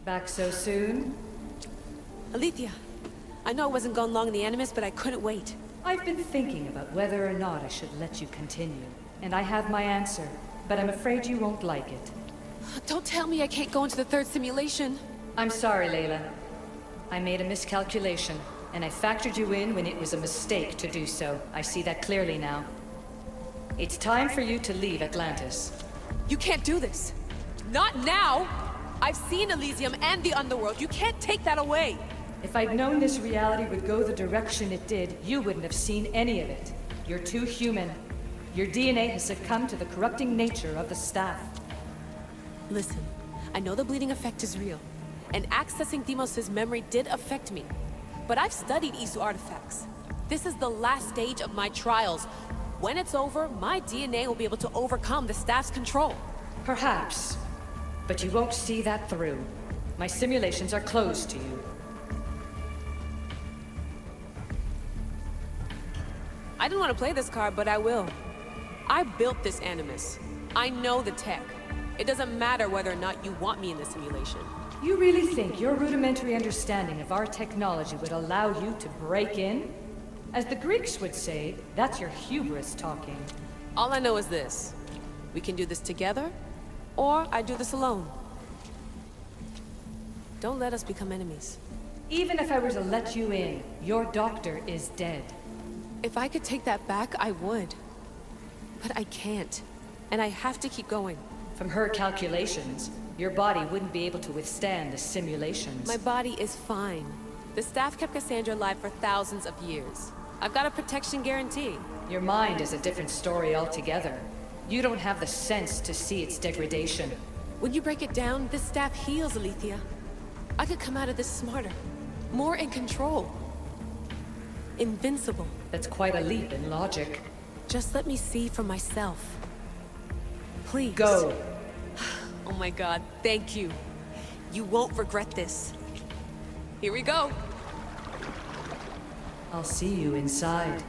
Back so soon? Alethea, I know I wasn't gone long in the Animus, but I couldn't wait. I've been thinking about whether or not I should let you continue. And I have my answer, but I'm afraid you won't like it. Don't tell me I can't go into the third simulation. I'm sorry, Layla. I made a miscalculation, and I factored you in when it was a mistake to do so. I see that clearly now. It's time for you to leave Atlantis. You can't do this. Not now! I've seen Elysium and the Underworld. You can't take that away! If I'd known this reality would go the direction it did, you wouldn't have seen any of it. You're too human. Your DNA has succumbed to the corrupting nature of the staff. Listen, I know the bleeding effect is real, and accessing Deimos' memory did affect me. But I've studied Isu artifacts. This is the last stage of my trials. When it's over, my DNA will be able to overcome the staff's control. Perhaps. But you won't see that through. My simulations are closed to you. I didn't want to play this card, but I will. I built this Animus. I know the tech. It doesn't matter whether or not you want me in the simulation. You really think your rudimentary understanding of our technology would allow you to break in? As the Greeks would say, that's your hubris talking. All I know is this. We can do this together, or I do this alone. Don't let us become enemies. Even if I were to let you in, your doctor is dead. If I could take that back, I would. But I can't. And I have to keep going. From her calculations, your body wouldn't be able to withstand the simulations. My body is fine. The staff kept Cassandra alive for thousands of years. I've got a protection guarantee. Your mind is a different story altogether. You don't have the sense to see its degradation. When you break it down, this staff heals, Alethea. I could come out of this smarter, more in control. Invincible. That's quite a leap in logic. Just let me see for myself. Please. Go. Oh my god, thank you. You won't regret this. Here we go. I'll see you inside.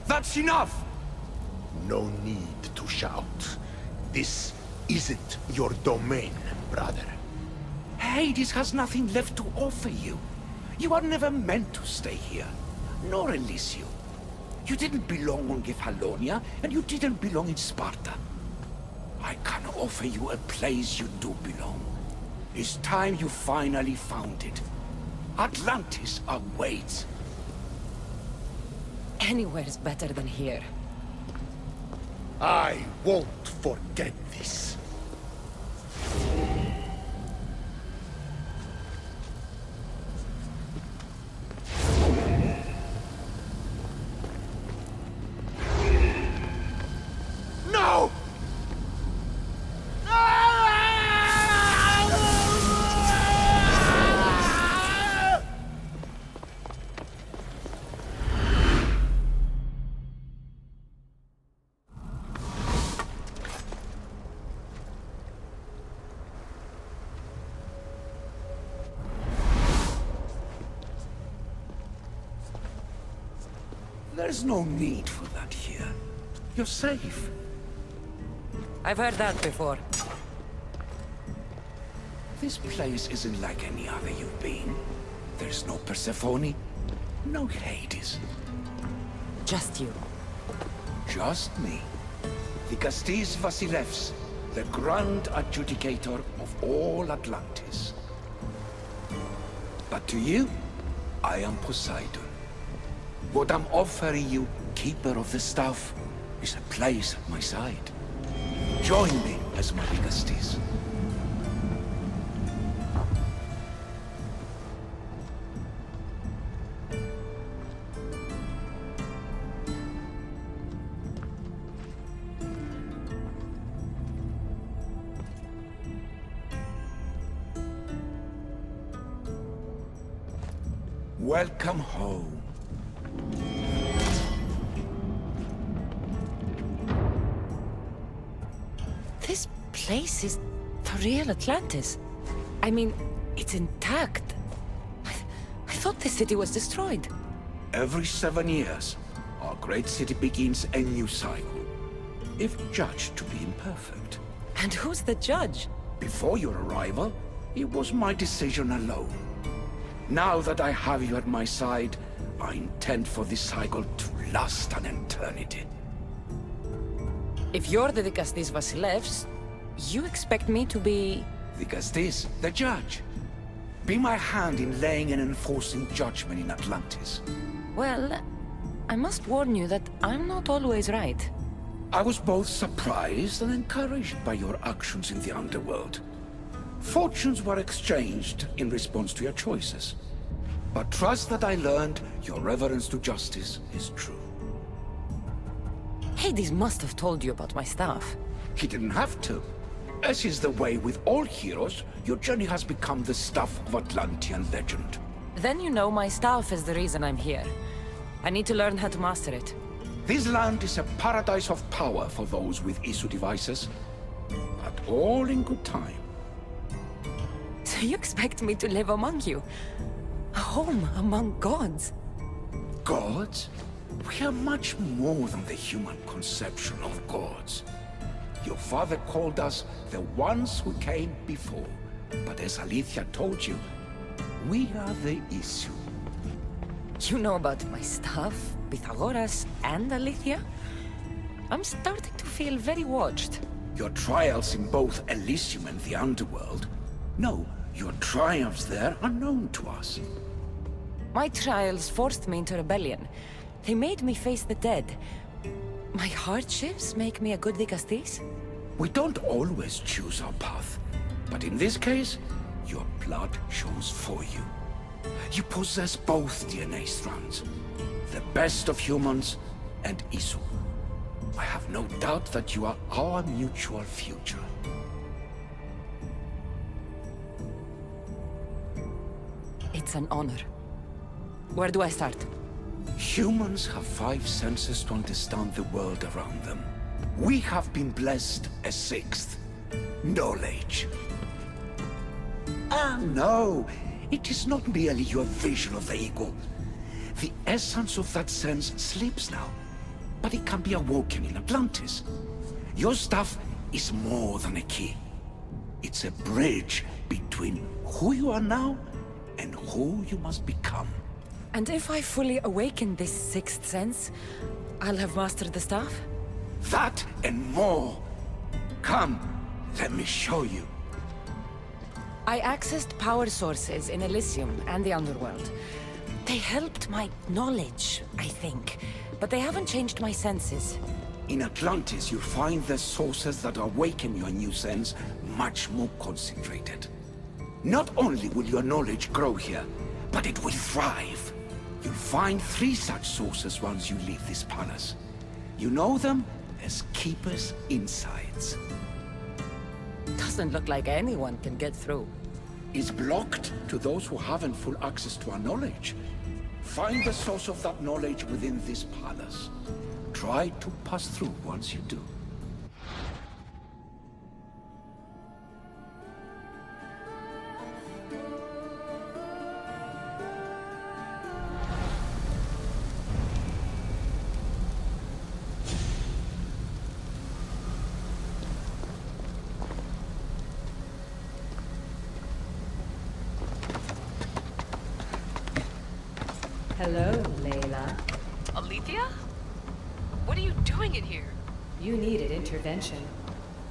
That's enough! No need to shout. This isn't your domain, brother. Hades has nothing left to offer you. You are never meant to stay here, nor Elysium. You didn't belong on Kefalonia, and you didn't belong in Sparta. I can offer you a place you do belong. It's time you finally found it. Atlantis awaits. Anywhere's better than here. I won't forget this. No! There's no need for that here. You're safe. I've heard that before. This place isn't like any other you've been. There's no Persephone, no Hades. Just you. Just me. The Castis Vasilevs, the Grand Adjudicator of all Atlantis. But to you, I am Poseidon. What I'm offering you, Keeper of the Staff, is a place at my side. Join me as my Castis. Welcome home. This place is the real Atlantis. I mean, it's intact. I thought the city was destroyed. Every 7 years, our great city begins a new cycle, if judged to be imperfect. And who's the judge? Before your arrival, it was my decision alone. Now that I have you at my side, I intend for this cycle to last an eternity. If you're the Dikastis Vasilevs, you expect me to be... Dikastis, the judge. Be my hand in laying and enforcing judgment in Atlantis. Well, I must warn you that I'm not always right. I was both surprised and encouraged by your actions in the underworld. Fortunes were exchanged in response to your choices. But trust that I learned your reverence to justice is true. Hades must have told you about my staff. He didn't have to. As is the way with all heroes, your journey has become the stuff of Atlantean legend. Then you know my staff is the reason I'm here. I need to learn how to master it. This land is a paradise of power for those with Isu devices, but all in good time. So you expect me to live among you? A home among gods? Gods? We are much more than the human conception of gods. Your father called us the ones who came before, but as Alethea told you, we are the Isu. You know about my staff, Pythagoras, and Alethea? I'm starting to feel very watched. Your trials in both Elysium and the Underworld? No, your triumphs there are known to us. My trials forced me into rebellion. They made me face the dead. My hardships make me a good Dikastis? We don't always choose our path, but in this case, your blood shows for you. You possess both DNA strands, the best of humans and Isu. I have no doubt that you are our mutual future. It's an honor. Where do I start? Humans have 5 senses to understand the world around them. We have been blessed a 6th, knowledge. Ah, no, it is not merely your vision of the ego. The essence of that sense sleeps now, but it can be awoken in Atlantis. Your stuff is more than a key. It's a bridge between who you are now and who you must become. And if I fully awaken this 6th sense, I'll have mastered the staff? That and more. Come, let me show you. I accessed power sources in Elysium and the Underworld. They helped my knowledge, I think, but they haven't changed my senses. In Atlantis, you'll find the sources that awaken your new sense much more concentrated. Not only will your knowledge grow here, but it will thrive. You'll find 3 such sources once you leave this palace. You know them as Keeper's Insights. Doesn't look like anyone can get through. It's blocked to those who haven't full access to our knowledge. Find the source of that knowledge within this palace. Try to pass through once you do. Hello, Layla. Alethea? What are you doing in here? You needed intervention.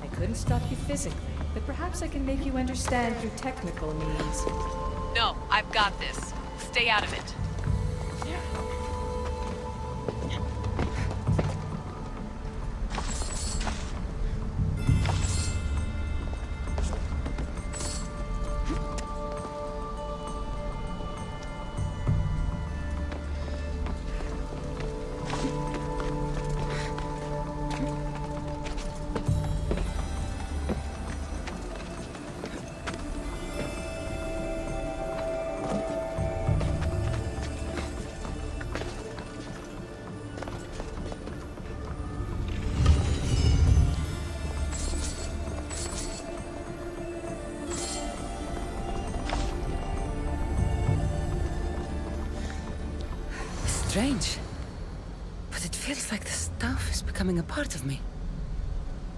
I couldn't stop you physically, but perhaps I can make you understand through technical means. No, I've got this. Stay out of it. strange. But it feels like the stuff is becoming a part of me.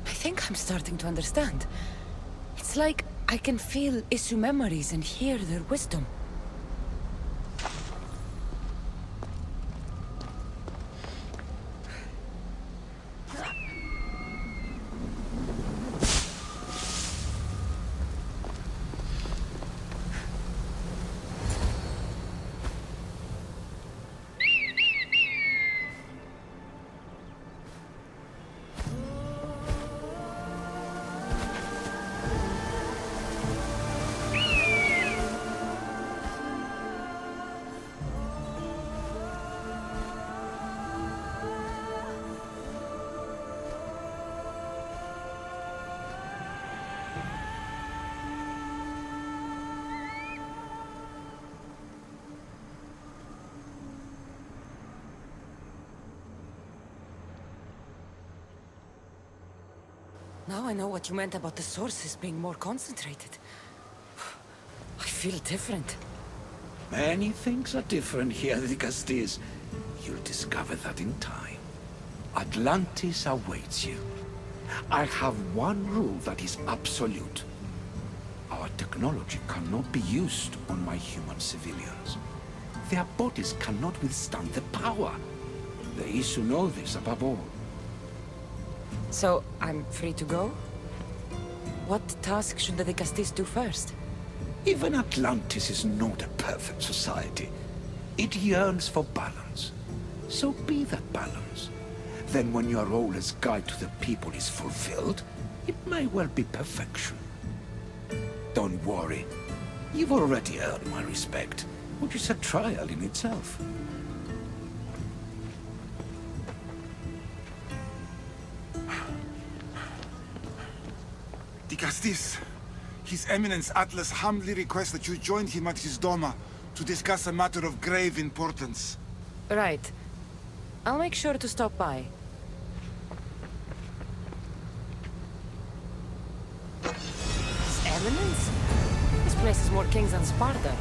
I think I'm starting to understand. It's like I can feel Isu memories and hear their wisdom. Now I know what you meant about the sources being more concentrated. I feel different. Many things are different here, Dicastis. You'll discover that in time. Atlantis awaits you. I have one rule that is absolute. Our technology cannot be used on my human civilians. Their bodies cannot withstand the power. The Isu know this above all. So, I'm free to go? What task should the Dicastis do first? Even Atlantis is not a perfect society. It yearns for balance. So be that balance. Then when your role as guide to the people is fulfilled, it may well be perfection. Don't worry. You've already earned my respect, which is a trial in itself. Dicastis, His Eminence Atlas humbly requests that you join him at his Doma to discuss a matter of grave importance. Right. I'll make sure to stop by. His Eminence? This place is more kings than Sparta.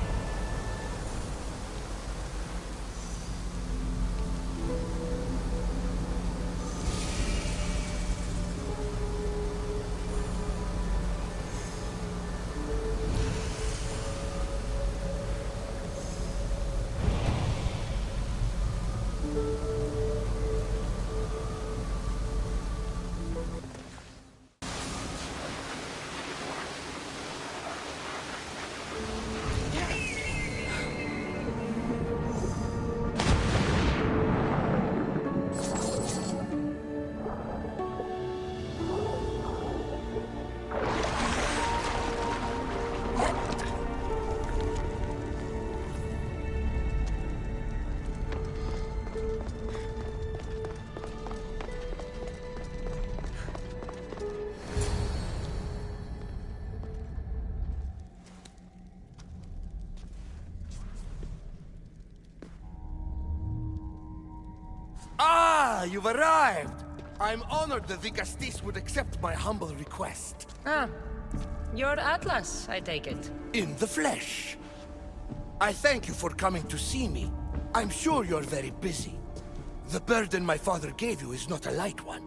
Ah, you've arrived! I'm honored that Dicastis would accept my humble request. Ah, you're Atlas, I take it. In the flesh. I thank you for coming to see me. I'm sure you're very busy. The burden my father gave you is not a light one.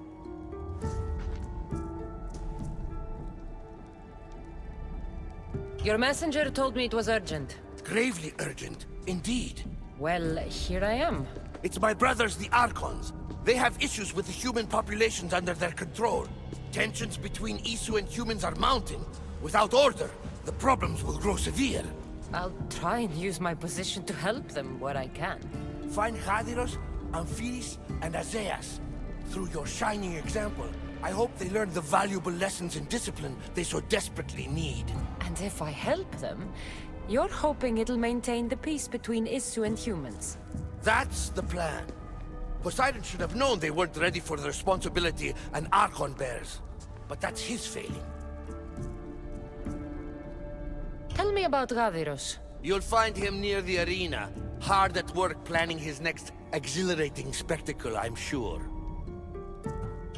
Your messenger told me it was urgent. Gravely urgent, indeed. Well, here I am. It's my brothers, the Archons. They have issues with the human populations under their control. Tensions between Isu and humans are mounting. Without order, the problems will grow severe. I'll try and use my position to help them where I can. Find Hadiros, Amphiris, and Azeas. Through your shining example, I hope they learn the valuable lessons in discipline they so desperately need. And if I help them, you're hoping it'll maintain the peace between Isu and humans. That's the plan. Poseidon should have known they weren't ready for the responsibility an Archon bears. But that's his failing. Tell me about Gaviros. You'll find him near the arena, hard at work planning his next exhilarating spectacle, I'm sure.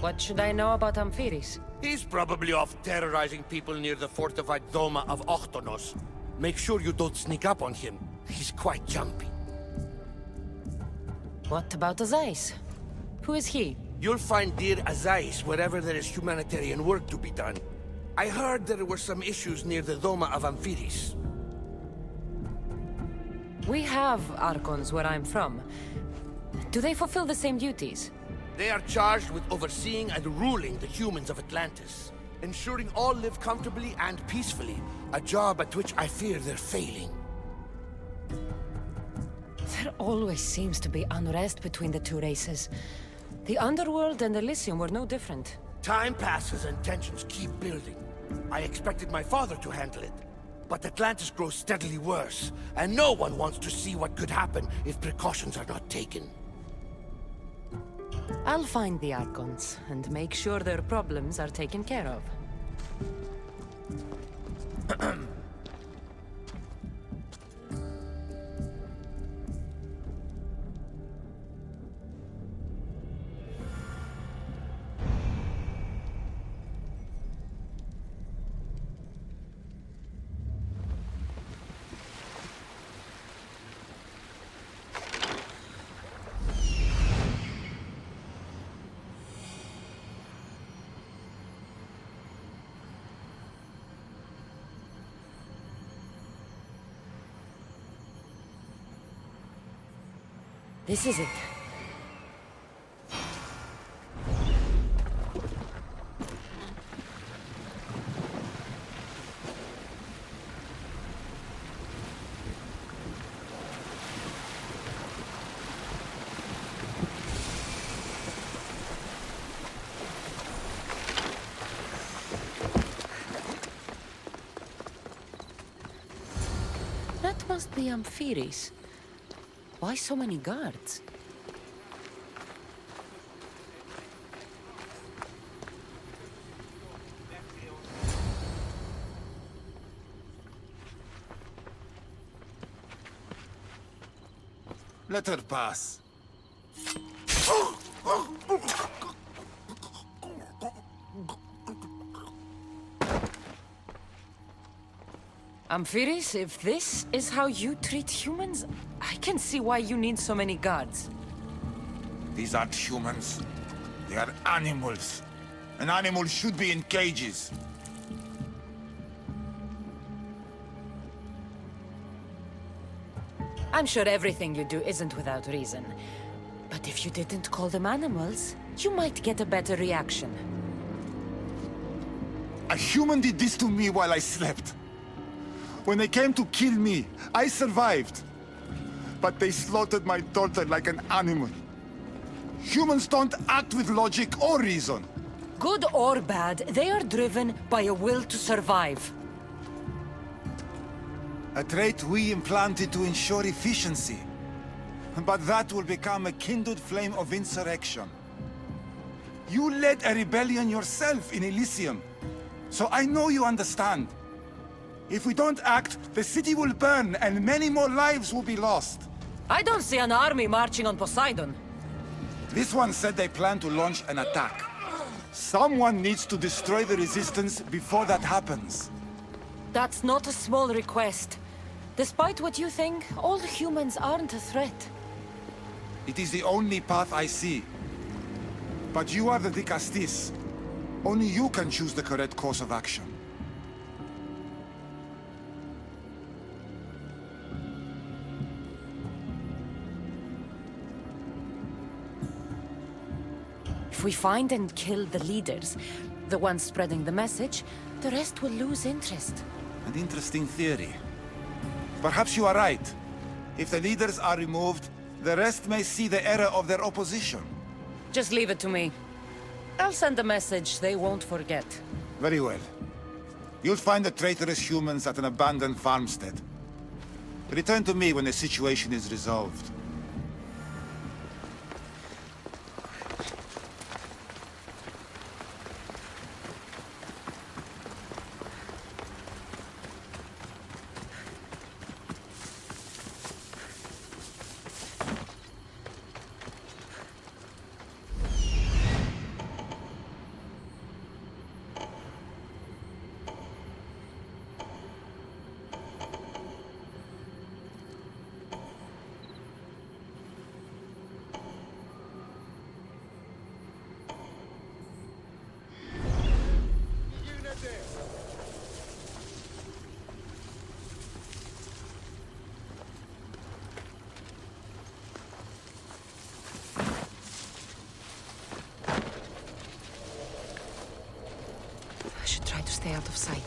What should I know about Amphiris? He's probably off terrorizing people near the fortified Doma of Ochtonos. Make sure you don't sneak up on him. He's quite jumpy. What about Azais? Who is he? You'll find dear Azais wherever there is humanitarian work to be done. I heard there were some issues near the Doma of Amphiris. We have Archons where I'm from. Do they fulfill the same duties? They are charged with overseeing and ruling the humans of Atlantis, ensuring all live comfortably and peacefully, a job at which I fear they're failing. There always seems to be unrest between the two races. The Underworld and Elysium were no different. Time passes and tensions keep building. I expected my father to handle it, but Atlantis grows steadily worse, and no one wants to see what could happen if precautions are not taken. I'll find the Archons and make sure their problems are taken care of. This is it. That must be Amphiris. Why so many guards? Let her pass. Amphiris, if this is how you treat humans, I can see why you need so many guards. These aren't humans. They are animals. An animal should be in cages. I'm sure everything you do isn't without reason. But if you didn't call them animals, you might get a better reaction. A human did this to me while I slept. When they came to kill me, I survived. But they slaughtered my daughter like an animal. Humans don't act with logic or reason. Good or bad, they are driven by a will to survive. A trait we implanted to ensure efficiency. But that will become a kindled flame of insurrection. You led a rebellion yourself in Elysium, so I know you understand. If we don't act, the city will burn and many more lives will be lost. I don't see an army marching on Poseidon. This one said they plan to launch an attack. Someone needs to destroy the resistance before that happens. That's not a small request. Despite what you think, all humans aren't a threat. It is the only path I see. But you are the Dicastis. Only you can choose the correct course of action. If we find and kill the leaders, the ones spreading the message, the rest will lose interest. An interesting theory. Perhaps you are right. If the leaders are removed, the rest may see the error of their opposition. Just leave it to me. I'll send a message they won't forget. Very well. You'll find the traitorous humans at an abandoned farmstead. Return to me when the situation is resolved. out of sight.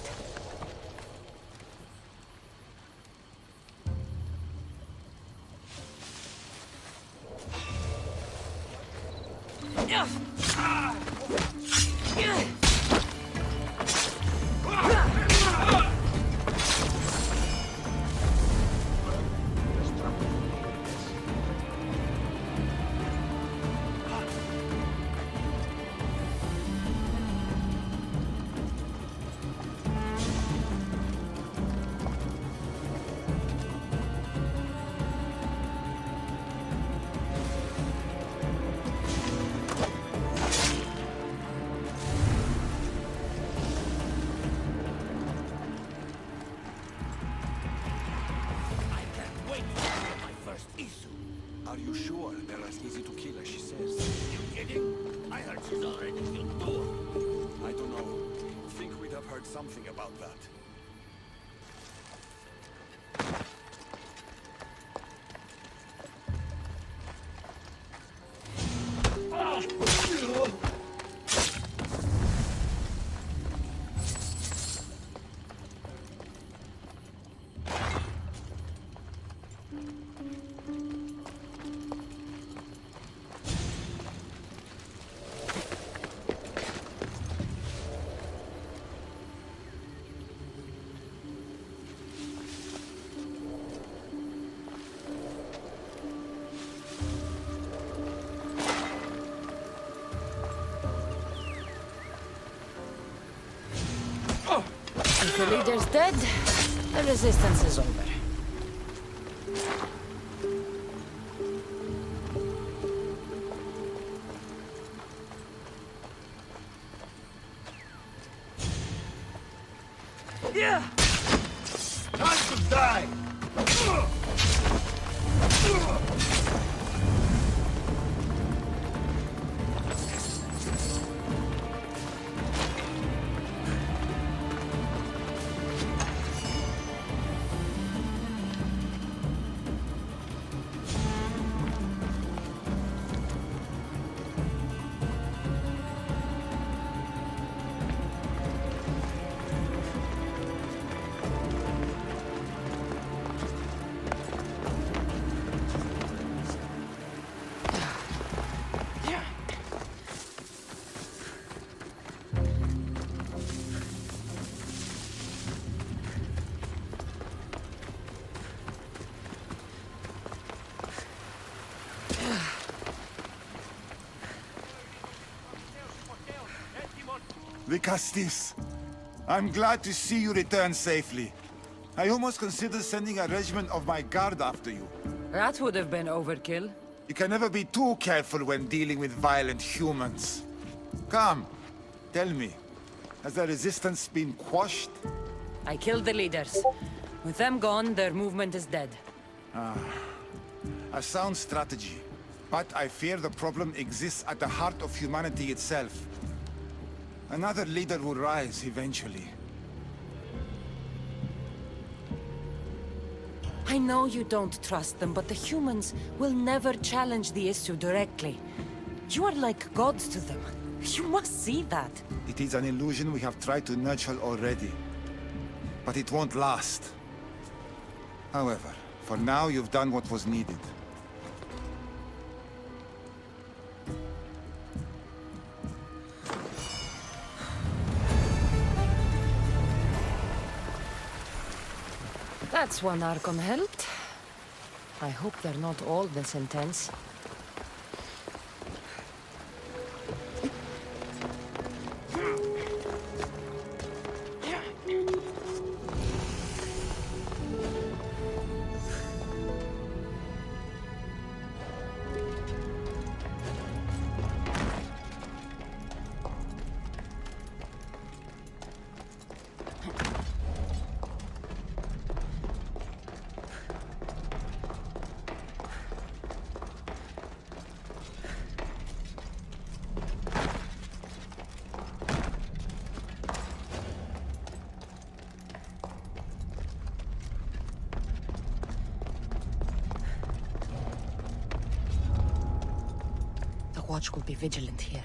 Are you sure they're as easy to kill as she says? You kidding? I heard she's already killed two. I don't know. Think we'd have heard something about that. If the leader's dead, the resistance is over. Time to die! Vicastis, I'm glad to see you return safely. I almost considered sending a regiment of my guard after you. That would have been overkill. You can never be too careful when dealing with violent humans. Come, tell me, has the resistance been quashed? I killed the leaders. With them gone, their movement is dead. A sound strategy. But I fear the problem exists at the heart of humanity itself. Another leader will rise eventually. I know you don't trust them, but the humans will never challenge the issue directly. You are like gods to them. You must see that. It is an illusion we have tried to nurture already. But it won't last. However, for now you've done what was needed. That's one Archon helped. I hope they're not all this intense. The Watch will be vigilant here.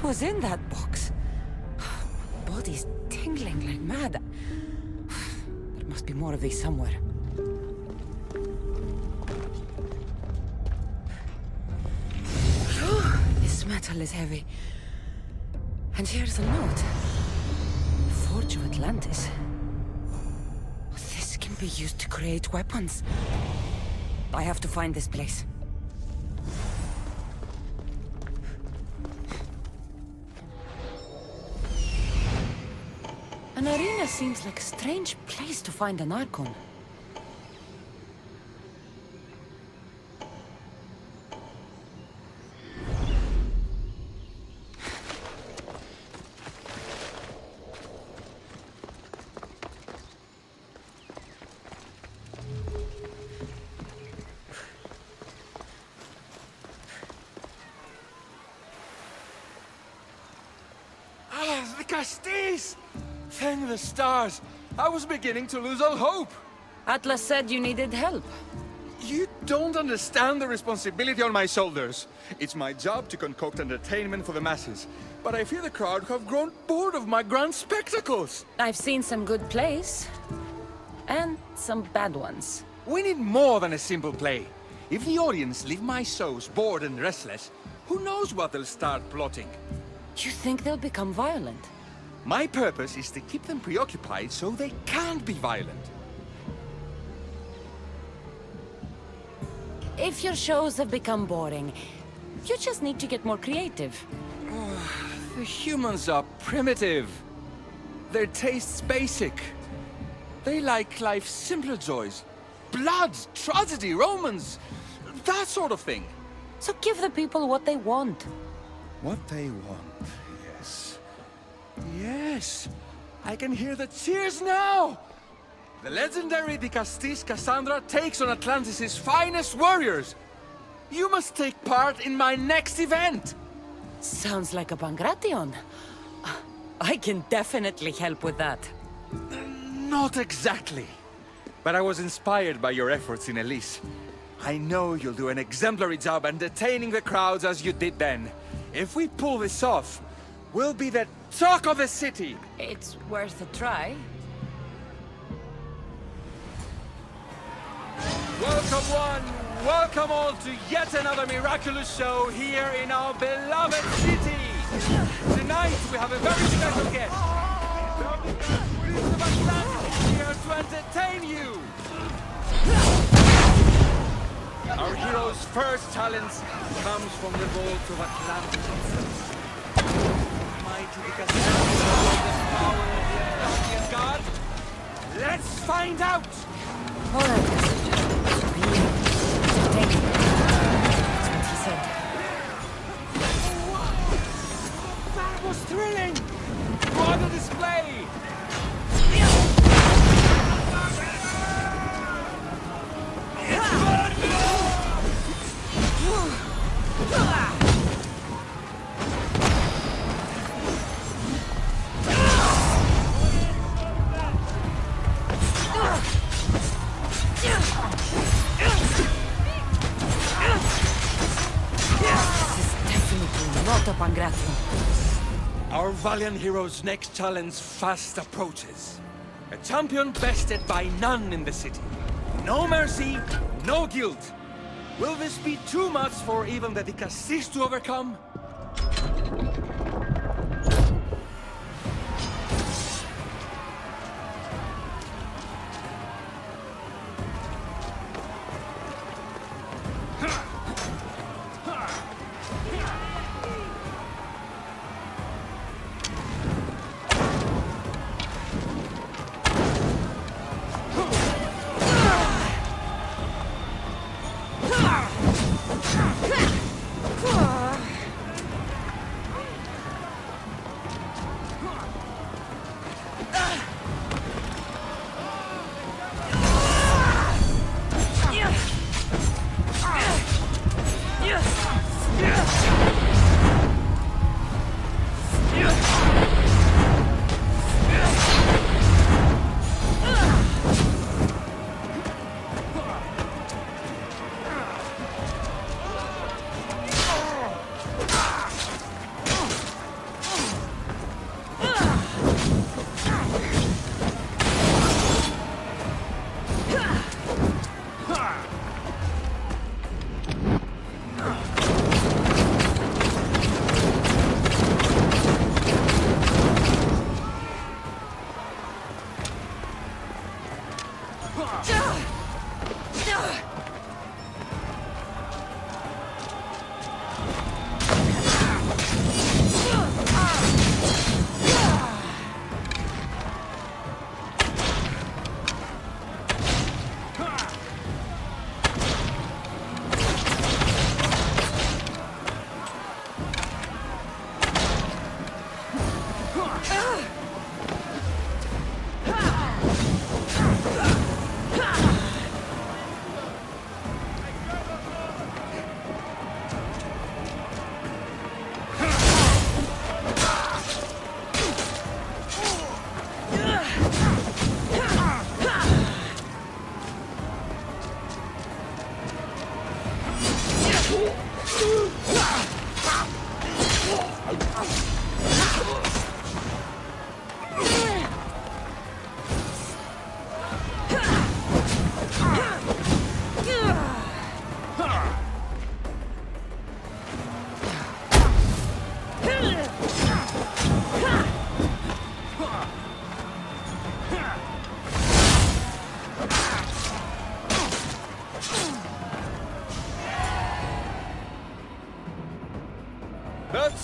What was in that box? My body's tingling like mad. There must be more of these somewhere. This metal is heavy. And here's a note. Forge of Atlantis. This can be used to create weapons. I have to find this place. An arena seems like a strange place to find an Archon. Ah, the Castis! Thank the stars! I was beginning to lose all hope! Atlas said you needed help. You don't understand the responsibility on my shoulders. It's my job to concoct entertainment for the masses. But I fear the crowd have grown bored of my grand spectacles. I've seen some good plays. And some bad ones. We need more than a simple play. If the audience leave my shows bored and restless, who knows what they'll start plotting? You think they'll become violent? My purpose is to keep them preoccupied so they can't be violent. If your shows have become boring, you just need to get more creative. The humans are primitive. Their tastes basic. They like life's simpler joys. Blood, tragedy, romance, that sort of thing. So give the people what they want. What they want, yes. Yes, I can hear the cheers now! The legendary Di Castis Cassandra takes on Atlantis' finest warriors! You must take part in my next event! Sounds like a Pangration. I can definitely help with that. Not exactly. But I was inspired by your efforts in Elise. I know you'll do an exemplary job entertaining the crowds as you did then. If we pull this off, we'll be the talk of the city! It's worth a try. Welcome one, welcome all to yet another miraculous show here in our beloved city! Tonight we have a very special guest. The Prince of Atlantis is here to entertain you! Our hero's first challenge comes from the vault of Atlantis itself. Mighty because the power of the Atlantean god. Let's find out! All right. Take it. That's what he said. That was thrilling! What a display! Our valiant hero's next challenge fast approaches. A champion bested by none in the city. No mercy, no guilt. Will this be too much for even the Di Castis to overcome?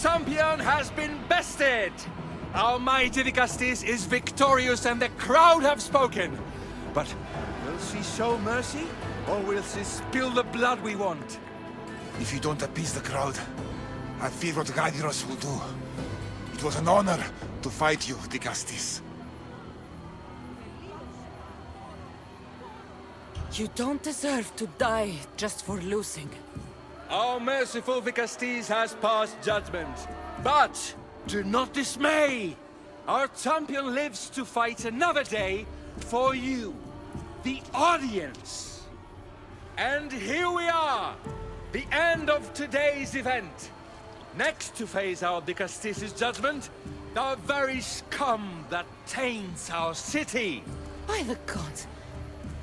champion has been bested! Our mighty Dicastis is victorious and the crowd have spoken. But will she show mercy, or will she spill the blood we want? If you don't appease the crowd, I fear what Gaidiros will do. It was an honor to fight you, Dicastis. You don't deserve to die just for losing. Our merciful Dicastis has passed judgment. But do not dismay! Our champion lives to fight another day for you, the audience. And here we are, the end of today's event. Next to face our Dicastis' judgment, the very scum that taints our city. By the gods,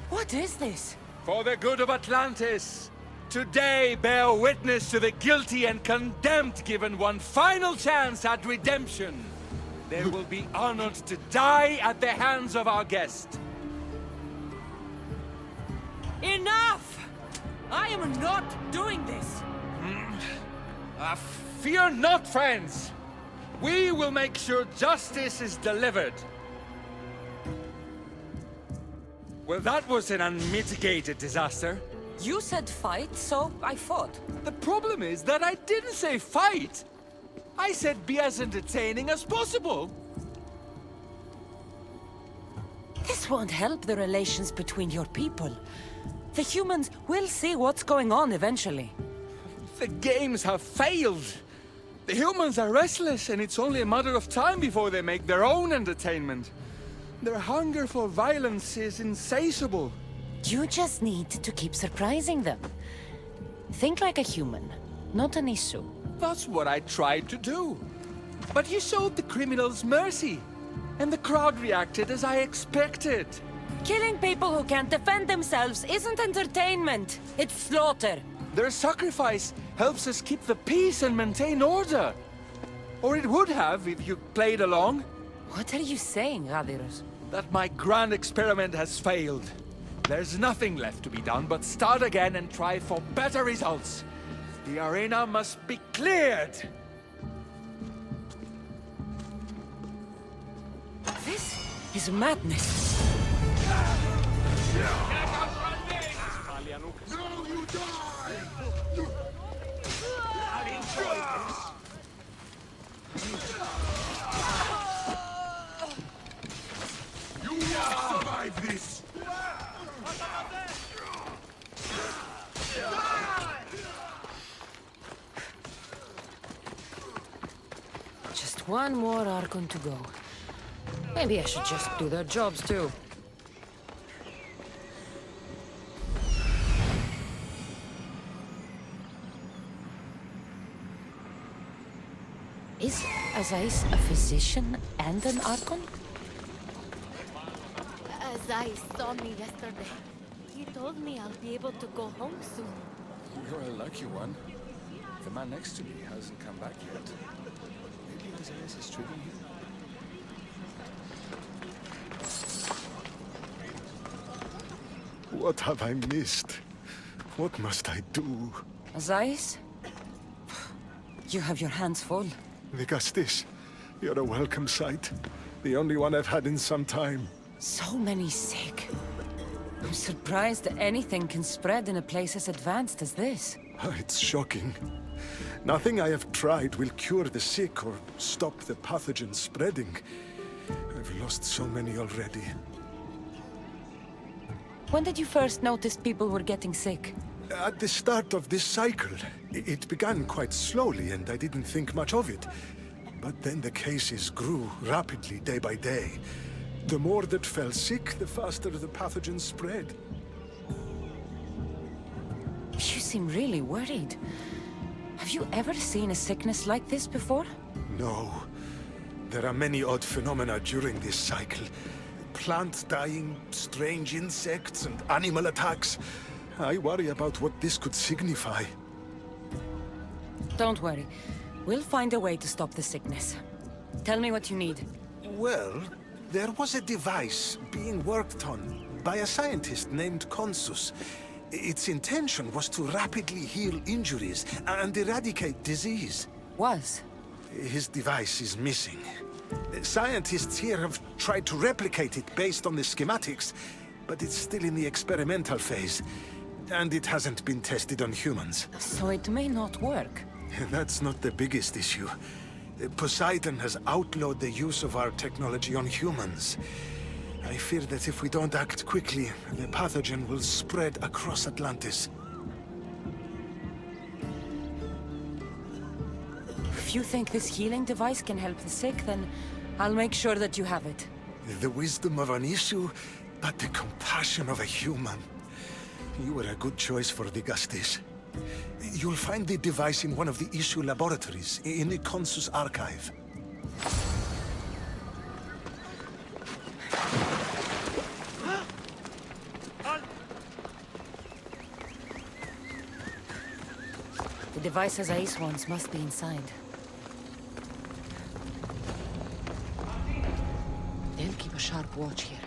what is this? For the good of Atlantis, today bear witness to the guilty and condemned given one final chance at redemption. They will be honored to die at the hands of our guest. Enough! I am not doing this! Fear not, friends! We will make sure justice is delivered. Well, that was an unmitigated disaster. You said fight, so I fought. The problem is that I didn't say fight. I said be as entertaining as possible. This won't help the relations between your people. The humans will see what's going on eventually. The games have failed. The humans are restless, and it's only a matter of time before they make their own entertainment. Their hunger for violence is insatiable. You just need to keep surprising them. Think like a human, not an issue. That's what I tried to do. But you showed the criminals mercy, and the crowd reacted as I expected. Killing people who can't defend themselves isn't entertainment. It's slaughter. Their sacrifice helps us keep the peace and maintain order. Or it would have if you played along. What are you saying, Gadiros? That my grand experiment has failed. There's nothing left to be done but start again and try for better results. The arena must be cleared. This is madness. No, you die! You will survive this! Just one more Archon to go. Maybe I should just do their jobs too. Is Azais a physician and an Archon? Azai saw me yesterday. He told me I'll be able to go home soon. You're a lucky one. The man next to me hasn't come back yet. Maybe Isaias is treating him. What have I missed? What must I do? Azais? You have your hands full. Dicastis, you're a welcome sight. The only one I've had in some time. So many sick. I'm surprised that anything can spread in a place as advanced as this. It's shocking. Nothing I have tried will cure the sick or stop the pathogen spreading. I've lost so many already. When did you first notice people were getting sick? At the start of this cycle, it began quite slowly and I didn't think much of it. But then the cases grew rapidly day by day. The more that fell sick, the faster the pathogen spread. You seem really worried. Have you ever seen a sickness like this before? No. There are many odd phenomena during this cycle. Plants dying, strange insects, and animal attacks. I worry about what this could signify. Don't worry. We'll find a way to stop the sickness. Tell me what you need. Well, there was a device being worked on by a scientist named Consus. Its intention was to rapidly heal injuries and eradicate disease. Was? His device is missing. Scientists here have tried to replicate it based on the schematics, but it's still in the experimental phase. And it hasn't been tested on humans. So it may not work. That's not the biggest issue. Poseidon has outlawed the use of our technology on humans. I fear that if we don't act quickly, the pathogen will spread across Atlantis. If you think this healing device can help the sick, then I'll make sure that you have it. The wisdom of an issue, but the compassion of a human. You were a good choice for the Gustis. You'll find the device in one of the issue laboratories, in the Consus archive. The devices Ace wants must be inside. They'll keep a sharp watch here.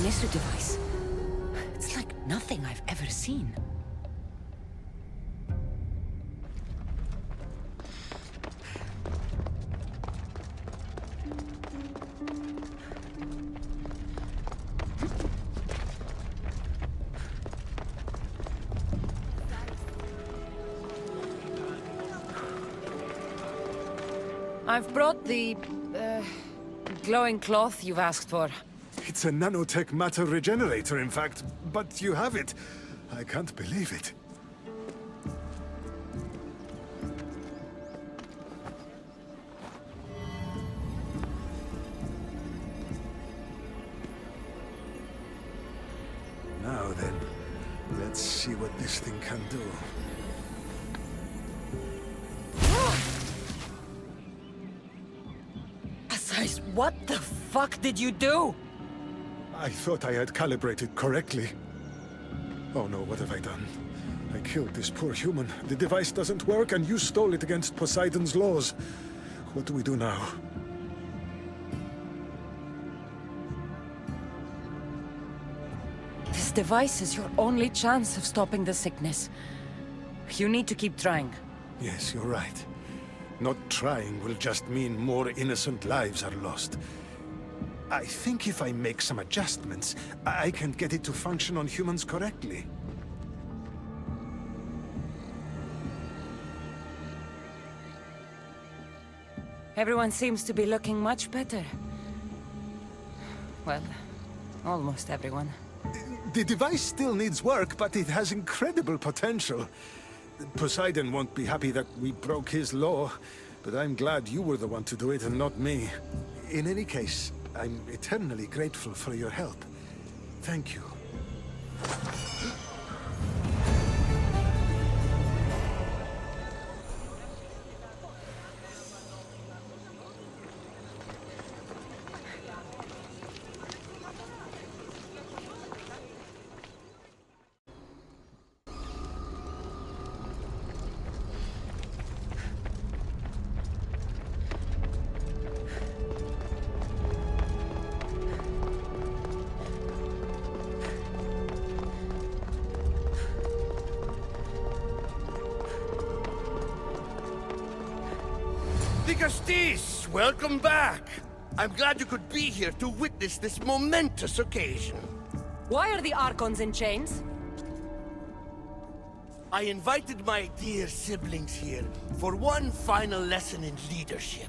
Nesu device. It's like nothing I've ever seen. I've brought the glowing cloth you've asked for. It's a nanotech matter regenerator, in fact, but you have it. I can't believe it. Now then, let's see what this thing can do. Asais, what the fuck did you do? I thought I had calibrated correctly. Oh no, what have I done? I killed this poor human. The device doesn't work, and you stole it against Poseidon's laws. What do we do now? This device is your only chance of stopping the sickness. You need to keep trying. Yes, you're right. Not trying will just mean more innocent lives are lost. I think if I make some adjustments, I can get it to function on humans correctly. Everyone seems to be looking much better. Well, almost everyone. The device still needs work, but it has incredible potential. Poseidon won't be happy that we broke his law, but I'm glad you were the one to do it and not me. In any case, I'm eternally grateful for your help. Thank you. Dicastis, welcome back. I'm glad you could be here to witness this momentous occasion. Why are the Archons in chains? I invited my dear siblings here for one final lesson in leadership.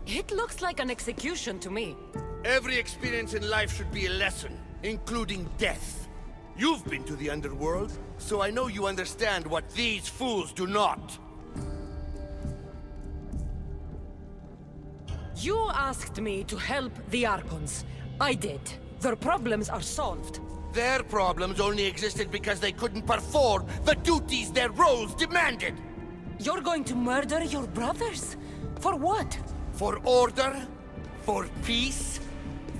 It looks like an execution to me. Every experience in life should be a lesson, including death. You've been to the underworld, so I know you understand what these fools do not. You asked me to help the Archons. I did. Their problems are solved. Their problems only existed because they couldn't perform the duties their roles demanded. You're going to murder your brothers? For what? For order, for peace,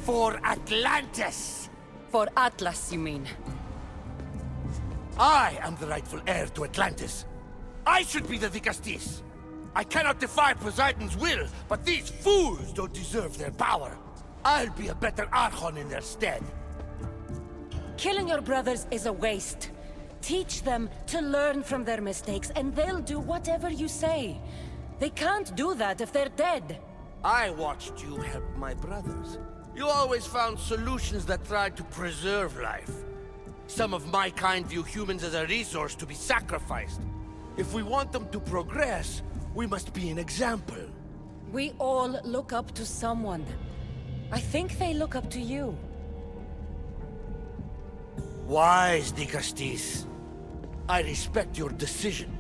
for Atlantis. For Atlas, you mean? I am the rightful heir to Atlantis. I should be the Dicastis. I cannot defy Poseidon's will, but these fools don't deserve their power. I'll be a better Archon in their stead. Killing your brothers is a waste. Teach them to learn from their mistakes, and they'll do whatever you say. They can't do that if they're dead. I watched you help my brothers. You always found solutions that tried to preserve life. Some of my kind view humans as a resource to be sacrificed. If we want them to progress, we must be an example. We all look up to someone. I think they look up to you. Wise, Dicastis. I respect your decision.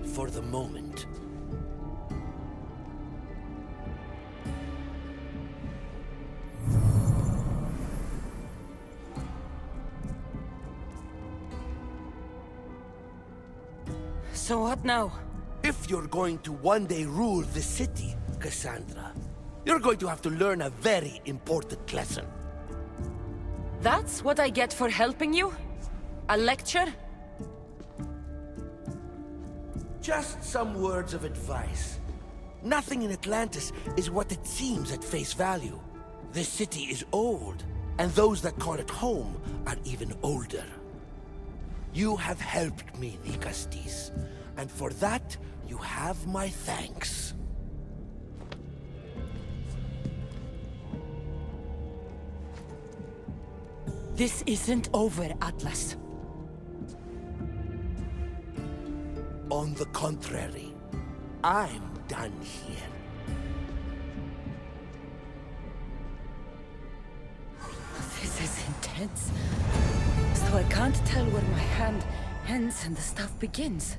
For the moment. So what now? If you're going to one day rule the city, Cassandra, you're going to have to learn a very important lesson. That's what I get for helping you? A lecture? Just some words of advice. Nothing in Atlantis is what it seems at face value. This city is old, and those that call it home are even older. You have helped me, Dicastis, and for that, you have my thanks. This isn't over, Atlas. On the contrary, I'm done here. heads. So I can't tell where my hand ends and the stuff begins.